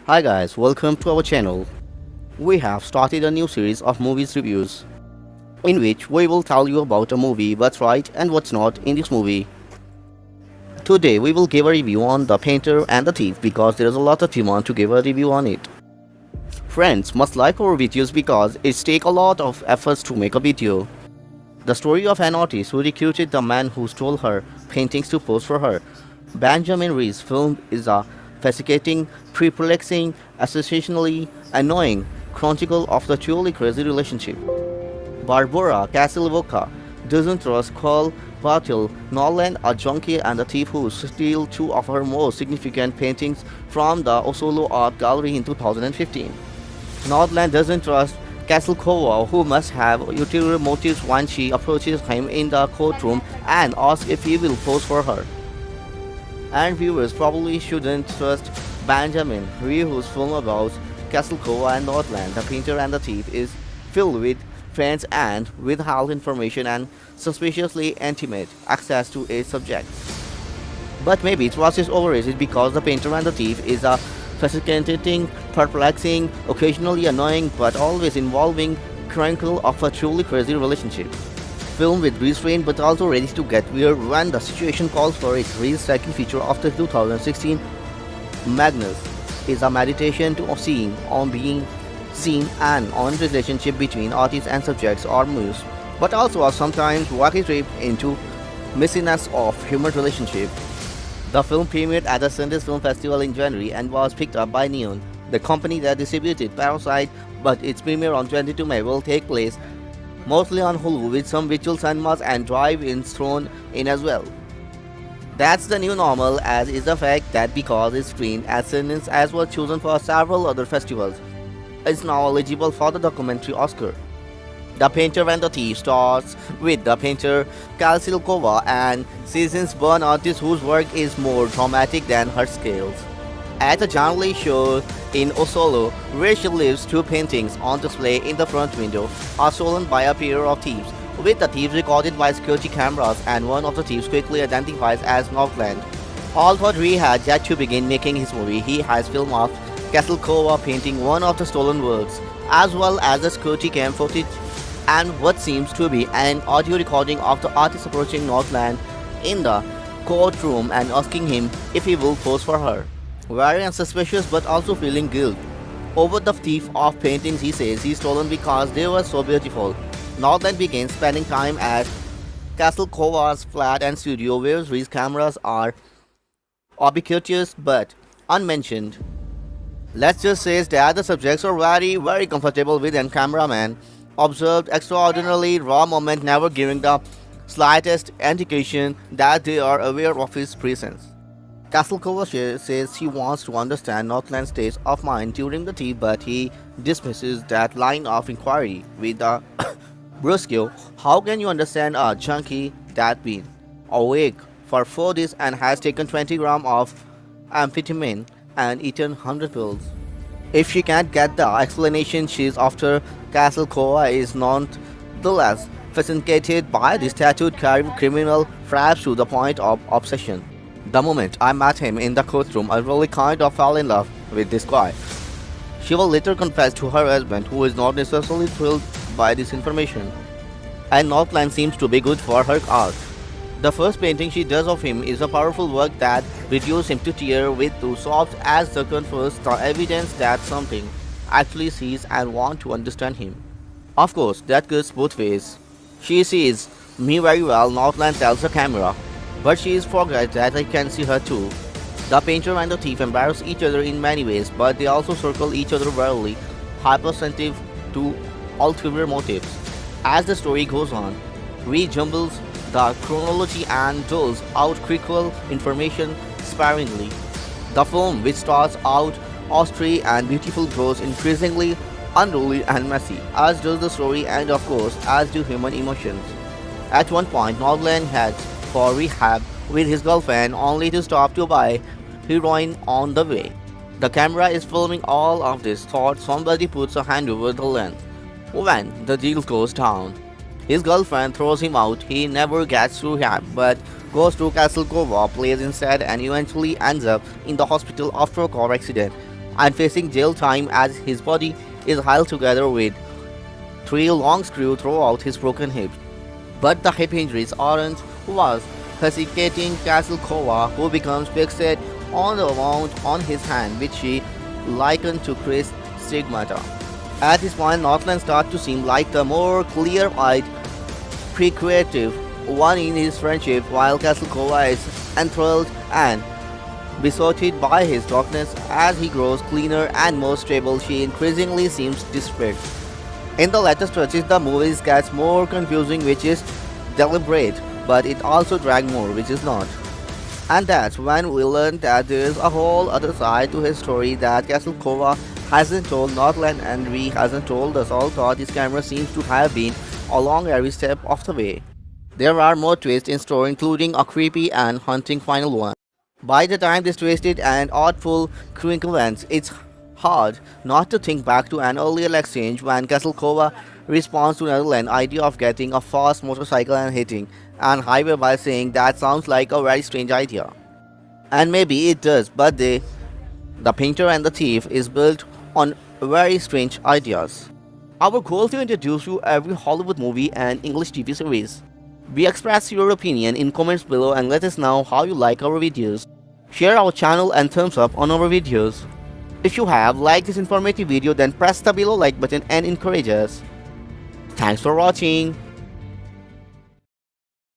Hi guys, welcome to our channel. We have started a new series of movies reviews, in which we will tell you about a movie, what's right and what's not in this movie. Today we will give a review on The Painter and the Thief because there is a lot of demand to give a review on it. Friends must like our videos because it takes a lot of efforts to make a video. The story of an artist who recruited the man who stole her paintings to pose for her. Benjamin Ree's film is a fascinating, perplexing, sensationally annoying chronicle of the truly crazy relationship. Barbara Castelvoca doesn't trust Carl Bartel, Nolan, a junkie and a thief who stole two of her most significant paintings from the Oslo Art Gallery in 2015. Nordland doesn't trust Castlecoa, who must have ulterior motives when she approaches him in the courtroom and asks if he will pose for her. And viewers probably shouldn't trust Benjamin Ree, whose film about Castlecoa and Nordland, The Painter and the Thief, is filled with friends and withheld information and suspiciously intimate access to its subjects. But maybe trust is overrated because The Painter and the Thief is a fascinating, perplexing, occasionally annoying, but always involving chronicle of a truly crazy relationship. Film with restraint but also ready to get weird when the situation calls for it. Ree's second feature of the 2016 Magnus is a meditation to seeing, on being seen, and on relationship between artists and subjects or muse, but also a sometimes wacky trip into messiness of human relationship. The film premiered at the Sundance Film Festival in January and was picked up by Neon, the company that distributed Parasite, but its premiere on 22 May will take place mostly on Hulu with some virtual cinemas and drive-ins thrown in as well. That's the new normal, as is the fact that because it's screened at Sundance as was chosen for several other festivals, it's now eligible for the documentary Oscar. The Painter and the Thief stars with the painter Castlecoa and seasons born artist whose work is more dramatic than her skills. At a Janley show in Oslo, where she lives, two paintings on display in the front window are stolen by a pair of thieves, with the thieves recorded by security cameras, and one of the thieves quickly identifies as Northland. Although Ree had yet to begin making his movie, he has filmed of Castlecoa painting one of the stolen works, as well as the security cam footage and what seems to be an audio recording of the artist approaching Northland in the courtroom and asking him if he will pose for her. Very unsuspicious but also feeling guilt over the thief of paintings he says he stolen because they were so beautiful. Northland begins spending time at Castlecoa's flat and studio, where Ree's cameras are ubiquitous but unmentioned. Let's just say that the subjects are very comfortable with, and cameraman observed extraordinarily raw moment, never giving the slightest indication that they are aware of his presence. Castlecoa says he wants to understand Northland's state of mind during the thief, but he dismisses that line of inquiry with a brusque, "How can you understand a junkie that's been awake for 4 days and has taken 20 grams of amphetamine and eaten 100 pills?" If she can't get the explanation she's after, Castlecoa is nonetheless fascinated by this tattooed criminal, perhaps to the point of obsession. "The moment I met him in the courtroom, I really kind of fell in love with this guy," she will later confess to her husband, who is not necessarily thrilled by this information. And Northland seems to be good for her art. The first painting she does of him is a powerful work that reduces him to tears with two sobs as the confers the evidence that something actually sees and wants to understand him. Of course, that goes both ways. "She sees me very well," Northland tells the camera, "but she is forgot that I can see her too." The painter and the thief embarrass each other in many ways, but they also circle each other warily, hypersensitive to ulterior motives. As the story goes on, Ree jumbles the chronology and doles out critical information sparingly. The film, which starts out austere and beautiful, grows increasingly unruly and messy, as does the story and of course as do human emotions. At one point, Northland heads for rehab with his girlfriend, only to stop to buy heroin on the way. The camera is filming all of this thought somebody puts a hand over the lens. When the deal goes down, his girlfriend throws him out. He never gets through rehab but goes to Castlecoa, plays instead, and eventually ends up in the hospital after a car accident. and facing jail time as his body is held together with 3 long screws throughout his broken hips. But the hip injuries aren't what's fascinating Castlecoa, who becomes fixated on the wound on his hand, which she likened to Chris' stigmata. At this point, Northland starts to seem like the more clear-eyed, pre-creative one in his friendship, while Castlecoa is enthralled and besotted by his darkness. As he grows cleaner and more stable, she increasingly seems desperate. In the later stretches, the movie gets more confusing, which is deliberate, but it also drags more, which is not. And that's when we learn that there's a whole other side to his story that Castlecoa hasn't told Northland and Ree hasn't told us, although this camera seems to have been along every step of the way. There are more twists in store, including a creepy and haunting final one. By the time this twisted and artful crinkle ends, it's hard not to think back to an earlier exchange when Castlecoa responds to Netherland's idea of getting a fast motorcycle and hitting an highway by saying that sounds like a very strange idea. And maybe it does, but the painter and the thief is built on very strange ideas. Our goal is to introduce you every Hollywood movie and English TV series. We express your opinion in comments below and let us know how you like our videos. Share our channel and thumbs up on our videos. If you have liked this informative video, then press the below like button and encourage us. Thanks for watching.